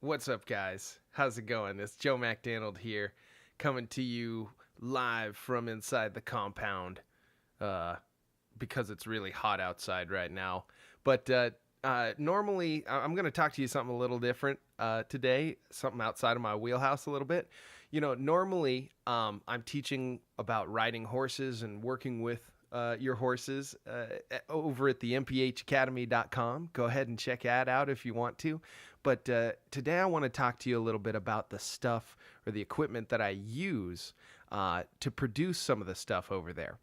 What's up, guys? How's it going? It's Joe McDonald here, coming to you live from inside the compound uh, because it's really hot outside right now. But normally, I'm going to talk to you something a little different today, something outside of my wheelhouse a little bit. Normally, I'm teaching about riding horses and working with your horses over at the mphacademy.com. Go ahead and check that out if you want to. But today I want to talk to you a little bit about the stuff or the equipment that I use to produce some of the stuff over there.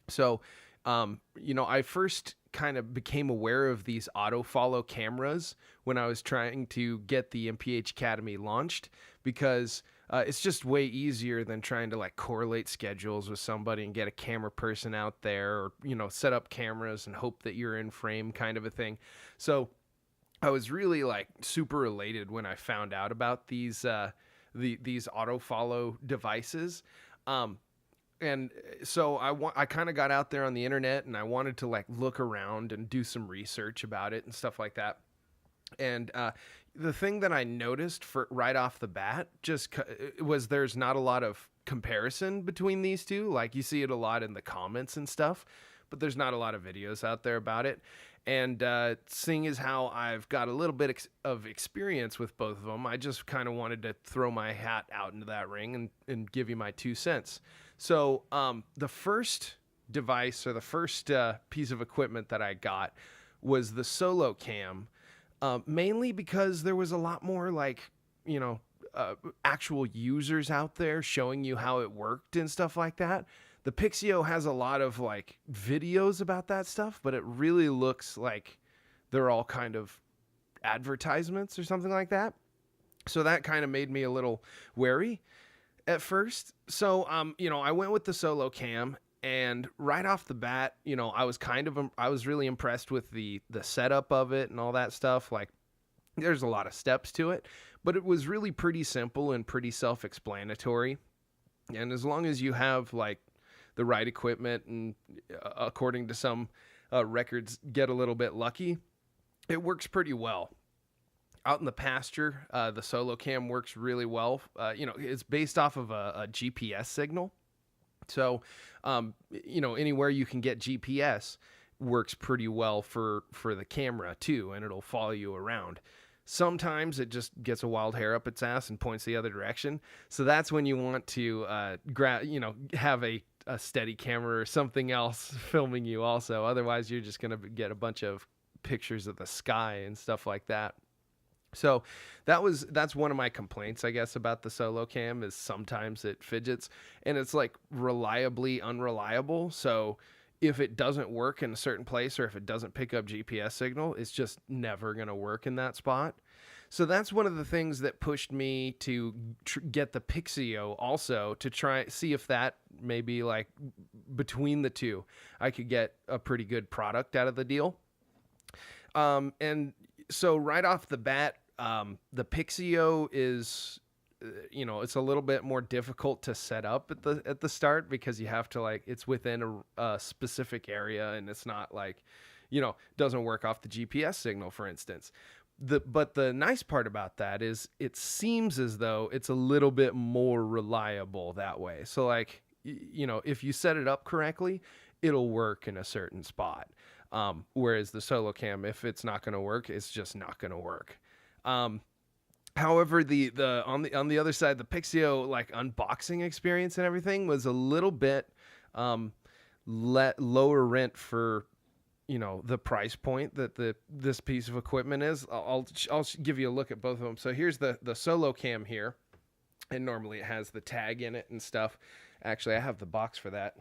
So, I first kind of became aware of these auto follow cameras when I was trying to get the MPH Academy launched, because it's just way easier than trying to like correlate schedules with somebody and get a camera person out there, or, set up cameras and hope that you're in frame kind of a thing. So I was really like super elated when I found out about these auto follow devices. And so I kind of got out there on the internet and I wanted to like look around and do some research about it and stuff like that. And the thing that I noticed right off the bat was there's not a lot of comparison between these two. Like, you see it a lot in the comments and stuff, but there's not a lot of videos out there about it. And seeing as how I've got a little bit of experience with both of them, I just kind of wanted to throw my hat out into that ring and give you my 2 cents. So the first device, or the first piece of equipment that I got, was the Solo Cam, mainly because there was a lot more actual users out there showing you how it worked and stuff like that. The Pixio has a lot of like videos about that stuff, but it really looks like they're all kind of advertisements or something like that. So that kind of made me a little wary at first. So, I went with the Solo Cam, and right off the bat, I was really impressed with the setup of it and all that stuff. Like, there's a lot of steps to it, but it was really pretty simple and pretty self-explanatory. And as long as you have like the right equipment and according to some records, get a little bit lucky, it works pretty well. Out in the pasture, the Solo Cam works really well. It's based off of a GPS signal. So, anywhere you can get GPS works pretty well for the camera too, and it'll follow you around. Sometimes it just gets a wild hair up its ass and points the other direction. So that's when you want to have a steady camera or something else filming you also. Otherwise, you're just going to get a bunch of pictures of the sky and stuff like that. So that's one of my complaints, I guess, about the Solo Cam, is sometimes it fidgets and it's like reliably unreliable. So if it doesn't work in a certain place, or if it doesn't pick up GPS signal, it's just never going to work in that spot. So that's one of the things that pushed me to get the Pixio also, to try see if that maybe like between the two, I could get a pretty good product out of the deal. And so right off the bat, the Pixio is, it's a little bit more difficult to set up at the start, because you have to it's within a specific area, and it's not like, doesn't work off the GPS signal, for instance. But the nice part about that is it seems as though it's a little bit more reliable that way. So if you set it up correctly, it'll work in a certain spot. Whereas the Solo Cam, if it's not going to work, it's just not going to work. However, on the other side, the Pixio unboxing experience and everything was a little bit lower rent for the price point that this piece of equipment is. I'll give you a look at both of them. So here's the Solo Cam here, and normally it has the tag in it and stuff. Actually, I have the box for that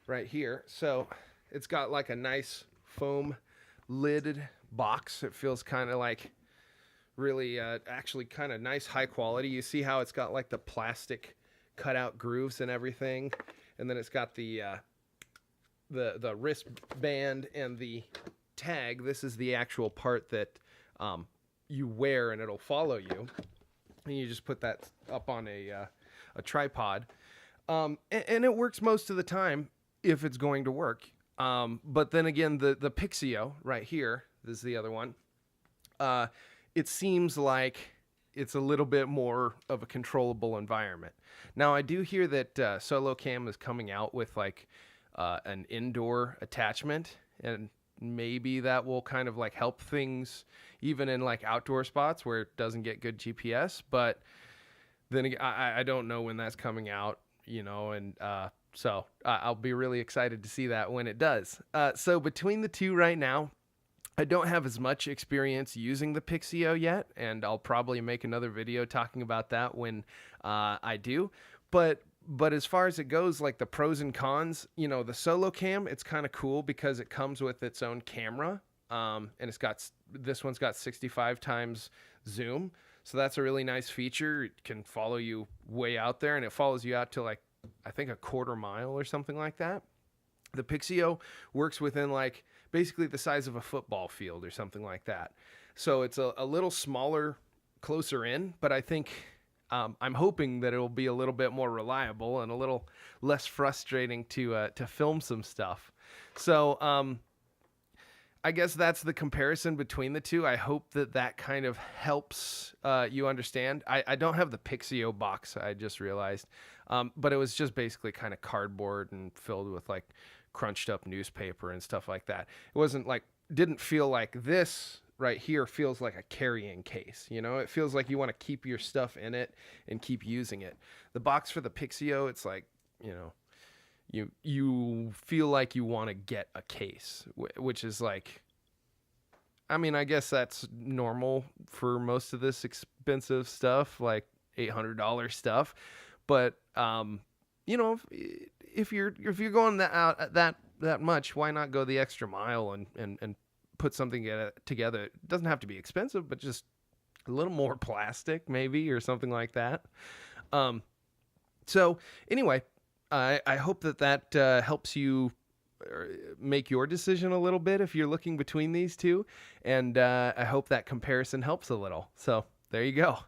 right here. So it's got like a nice foam lidded box. It feels kind of like really actually kind of nice, high quality. You see how it's got like the plastic cutout grooves and everything, and then it's got the wristband and the tag. This is the actual part that you wear, and it'll follow you, and you just put that up on a tripod, and it works most of the time if it's going to work. But then again, the Pixio right here, this is the other one, it seems like it's a little bit more of a controllable environment. Now, I do hear that Solocam is coming out with like an indoor attachment, and maybe that will kind of like help things even in like outdoor spots where it doesn't get good GPS. But then again, I don't know when that's coming out, and so I'll be really excited to see that when it does. So between the two right now, I don't have as much experience using the Pixio yet, and I'll probably make another video talking about that when I do. But as far as it goes, like the pros and cons, the Solocam, it's kind of cool because it comes with its own camera, and this one's got 65 times zoom, so that's a really nice feature. It can follow you way out there, and it follows you out to like I think a quarter mile or something like that. The Pixio works within like basically the size of a football field or something like that. So it's a little smaller, closer in, but I think I'm hoping that it will be a little bit more reliable and a little less frustrating to film some stuff. So I guess that's the comparison between the two. I hope that kind of helps you understand. I don't have the Pixio box, I just realized, but it was just basically kind of cardboard and filled with like crunched up newspaper and stuff like that. It wasn't like, didn't feel like this right here feels like a carrying case. It feels like you want to keep your stuff in it and keep using it. The box for the Pixio, it's like, you feel like you want to get a case, which is like, I mean, I guess that's normal for most of this expensive stuff, like $800 stuff. But, if you're going that much, why not go the extra mile and put something together? It doesn't have to be expensive, but just a little more plastic maybe, or something like that. So anyway, I hope that helps you make your decision a little bit if you're looking between these two. And I hope that comparison helps a little. So there you go.